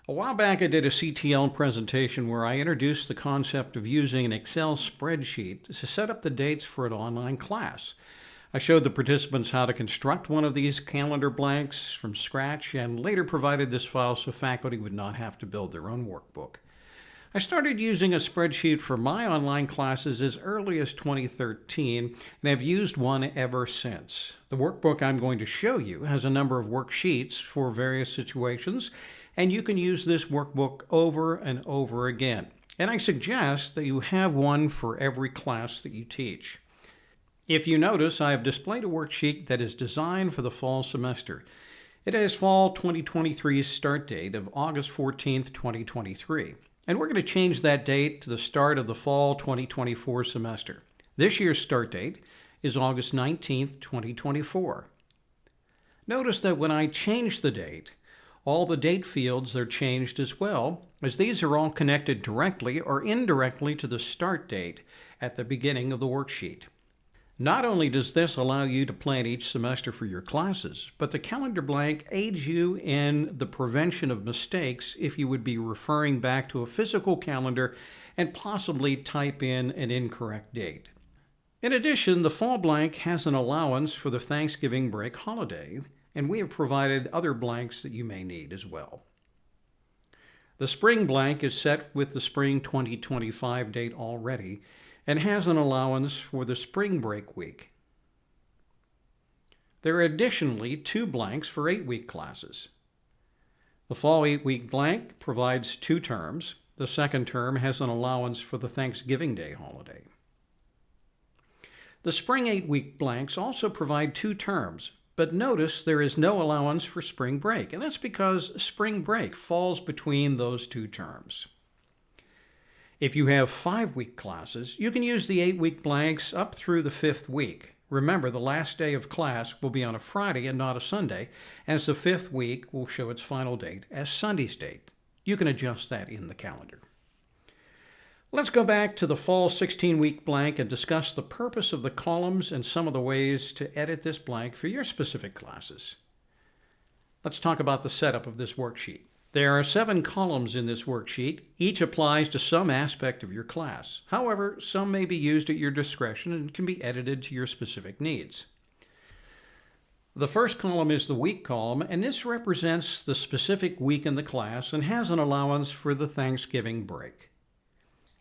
A while back, I did a CTL presentation where I introduced the concept of using an Excel spreadsheet to set up the dates for an online class. I showed the participants how to construct one of these calendar blanks from scratch and later provided this file so faculty would not have to build their own workbook. I started using a spreadsheet for my online classes as early as 2013 and have used one ever since. The workbook I'm going to show you has a number of worksheets for various situations, and you can use this workbook over and over again. And I suggest that you have one for every class that you teach. If you notice, I have displayed a worksheet that is designed for the fall semester. It has fall 2023's start date of August 14th, 2023. And we're going to change that date to the start of the fall 2024 semester. This year's start date is August 19th, 2024. Notice that when I change the date, all the date fields are changed as well, as these are all connected directly or indirectly to the start date at the beginning of the worksheet. Not only does this allow you to plan each semester for your classes, but the calendar blank aids you in the prevention of mistakes if you would be referring back to a physical calendar and possibly type in an incorrect date. In addition, the fall blank has an allowance for the Thanksgiving break holiday, and we have provided other blanks that you may need as well. The spring blank is set with the spring 2025 date already, and has an allowance for the spring break week. There are additionally two blanks for 8-week classes. The fall 8-week blank provides 2 terms. The second term has an allowance for the Thanksgiving Day holiday. The spring 8-week blanks also provide 2 terms, but notice there is no allowance for spring break, and that's because spring break falls between those 2 terms. If you have 5-week classes, you can use the 8-week blanks up through the 5th week. Remember, the last day of class will be on a Friday and not a Sunday, as the 5th week will show its final date as Sunday's date. You can adjust that in the calendar. Let's go back to the fall 16-week blank and discuss the purpose of the columns and some of the ways to edit this blank for your specific classes. Let's talk about the setup of this worksheet. There are 7 columns in this worksheet. Each applies to some aspect of your class. However, some may be used at your discretion and can be edited to your specific needs. The first column is the week column, and this represents the specific week in the class and has an allowance for the Thanksgiving break.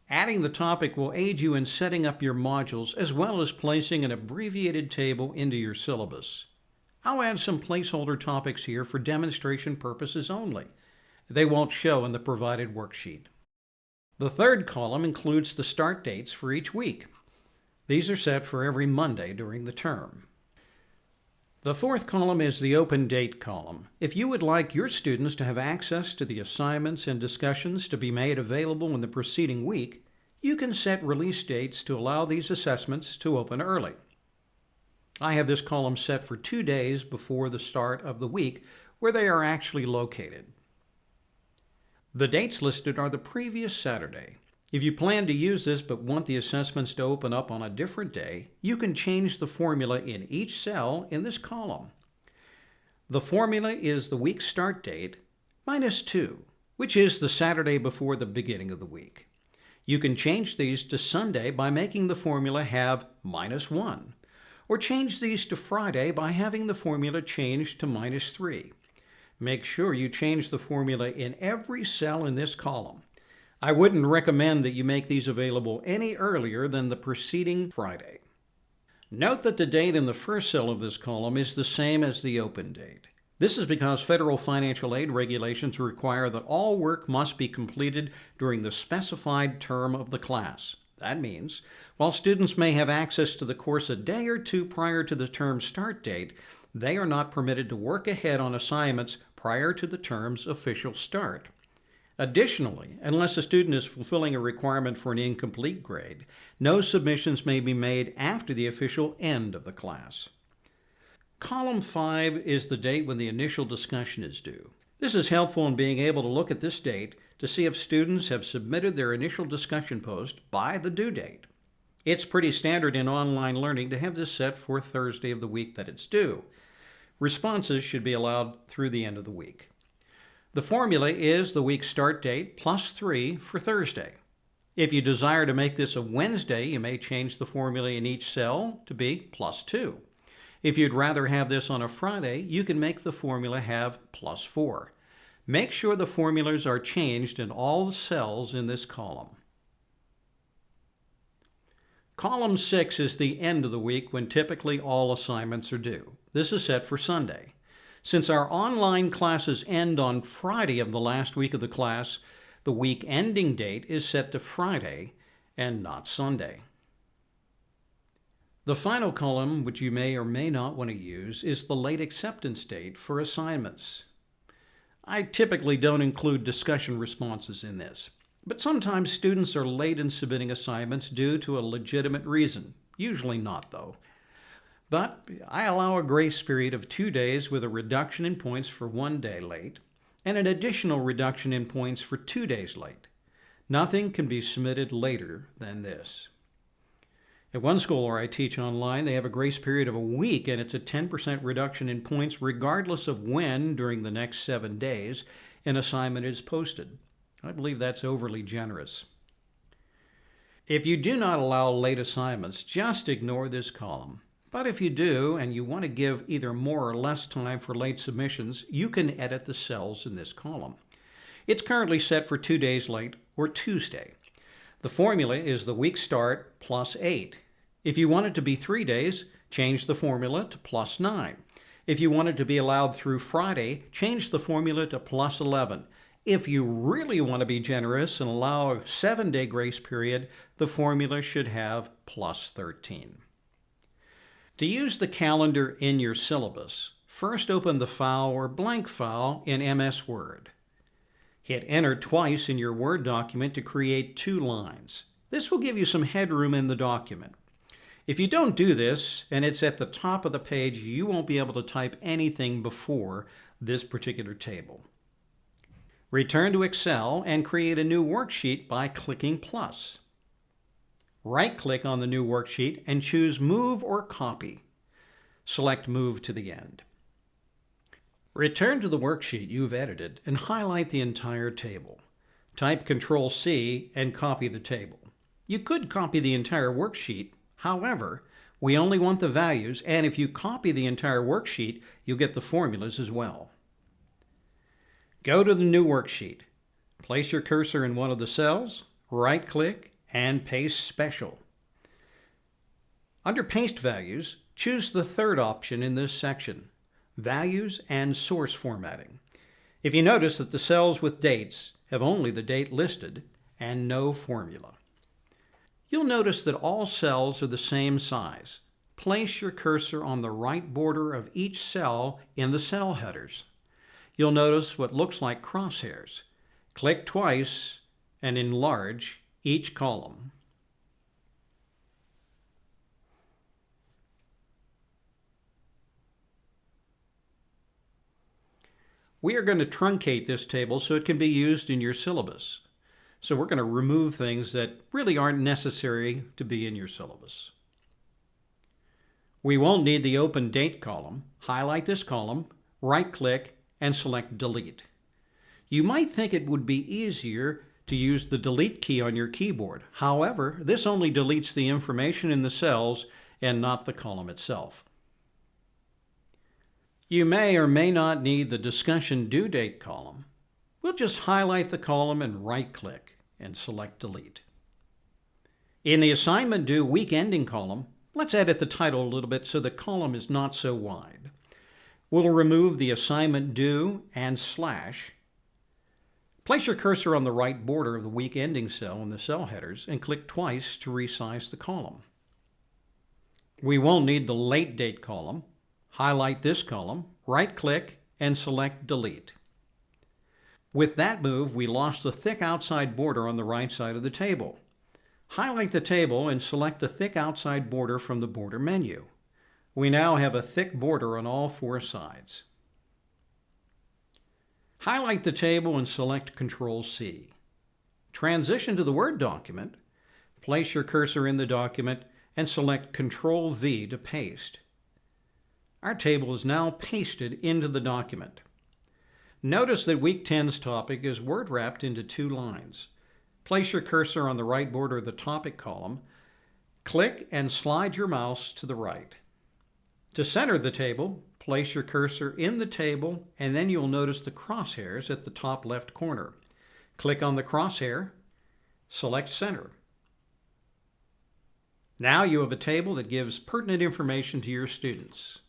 Adding the topic will aid you in setting up your modules as well as placing an abbreviated table into your syllabus. I'll add some placeholder topics here for demonstration purposes only. They won't show in the provided worksheet. The third column includes the start dates for each week. These are set for every Monday during the term. The fourth column is the open date column. If you would like your students to have access to the assignments and discussions to be made available in the preceding week, you can set release dates to allow these assessments to open early. I have this column set for 2 days before the start of the week where they are actually located. The dates listed are the previous Saturday. If you plan to use this but want the assessments to open up on a different day, you can change the formula in each cell in this column. The formula is the week start date minus 2, which is the Saturday before the beginning of the week. You can change these to Sunday by making the formula have minus 1, or change these to Friday by having the formula changed to minus 3. Make sure you change the formula in every cell in this column. I wouldn't recommend that you make these available any earlier than the preceding Friday. Note that the date in the first cell of this column is the same as the open date. This is because federal financial aid regulations require that all work must be completed during the specified term of the class. That means, while students may have access to the course a day or 2 prior to the term start date, they are not permitted to work ahead on assignments prior to the term's official start. Additionally, unless a student is fulfilling a requirement for an incomplete grade, no submissions may be made after the official end of the class. Column 5 is the date when the initial discussion is due. This is helpful in being able to look at this date to see if students have submitted their initial discussion post by the due date. It's pretty standard in online learning to have this set for Thursday of the week that it's due. Responses should be allowed through the end of the week. The formula is the week start date plus 3 for Thursday. If you desire to make this a Wednesday, you may change the formula in each cell to be plus 2. If you'd rather have this on a Friday, you can make the formula have plus 4. Make sure the formulas are changed in all the cells in this column. Column 6 is the end of the week when typically all assignments are due. This is set for Sunday. Since our online classes end on Friday of the last week of the class, the week ending date is set to Friday and not Sunday. The final column, which you may or may not want to use, is the late acceptance date for assignments. I typically don't include discussion responses in this, but sometimes students are late in submitting assignments due to a legitimate reason, usually not though. But I allow a grace period of 2 days with a reduction in points for 1 day late, and an additional reduction in points for 2 days late. Nothing can be submitted later than this. At one school where I teach online, they have a grace period of a week, and it's a 10% reduction in points regardless of when during the next 7 days an assignment is posted. I believe that's overly generous. If you do not allow late assignments, just ignore this column. But if you do, and you want to give either more or less time for late submissions, you can edit the cells in this column. It's currently set for 2 days late or Tuesday. The formula is the week start plus 8. If you want it to be 3 days, change the formula to plus 9. If you want it to be allowed through Friday, change the formula to plus 11. If you really want to be generous and allow a 7-day grace period, the formula should have plus 13. To use the calendar in your syllabus, first open the file or blank file in MS Word. Hit Enter twice in your Word document to create 2 lines. This will give you some headroom in the document. If you don't do this, and it's at the top of the page, you won't be able to type anything before this particular table. Return to Excel and create a new worksheet by clicking plus. Right-click on the new worksheet and choose Move or Copy. Select Move to the end. Return to the worksheet you've edited and highlight the entire table. Type Ctrl-C and copy the table. You could copy the entire worksheet. However, we only want the values, and if you copy the entire worksheet, you'll get the formulas as well. Go to the new worksheet. Place your cursor in one of the cells, right-click, and Paste Special. Under Paste Values, choose the third option in this section, Values and Source Formatting. If you notice that the cells with dates have only the date listed and no formula. You'll notice that all cells are the same size. Place your cursor on the right border of each cell in the cell headers. You'll notice what looks like crosshairs. Click twice and enlarge each column. We are going to truncate this table so it can be used in your syllabus. So we're going to remove things that really aren't necessary to be in your syllabus. We won't need the open date column. Highlight this column, right-click, and select Delete. You might think it would be easier to use the delete key on your keyboard. However, this only deletes the information in the cells and not the column itself. You may or may not need the discussion due date column. We'll just highlight the column and right-click and select Delete. In the assignment due week ending column, let's edit the title a little bit so the column is not so wide. We'll remove the assignment due and slash. Place your cursor on the right border of the week ending cell in the cell headers and click twice to resize the column. We won't need the late date column. Highlight this column, right-click, and select Delete. With that move, we lost the thick outside border on the right side of the table. Highlight the table and select the thick outside border from the border menu. We now have a thick border on all 4 sides. Highlight the table and select Ctrl-C. Transition to the Word document. Place your cursor in the document and select Ctrl-V to paste. Our table is now pasted into the document. Notice that Week 10's topic is word wrapped into 2 lines. Place your cursor on the right border of the topic column. Click and slide your mouse to the right. To center the table, place your cursor in the table, and then you'll notice the crosshairs at the top left corner. Click on the crosshair, select Center. Now you have a table that gives pertinent information to your students.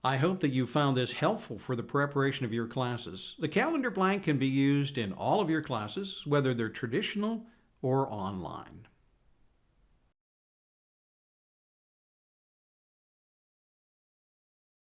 I hope that you found this helpful for the preparation of your classes. The calendar blank can be used in all of your classes, whether they're traditional or online.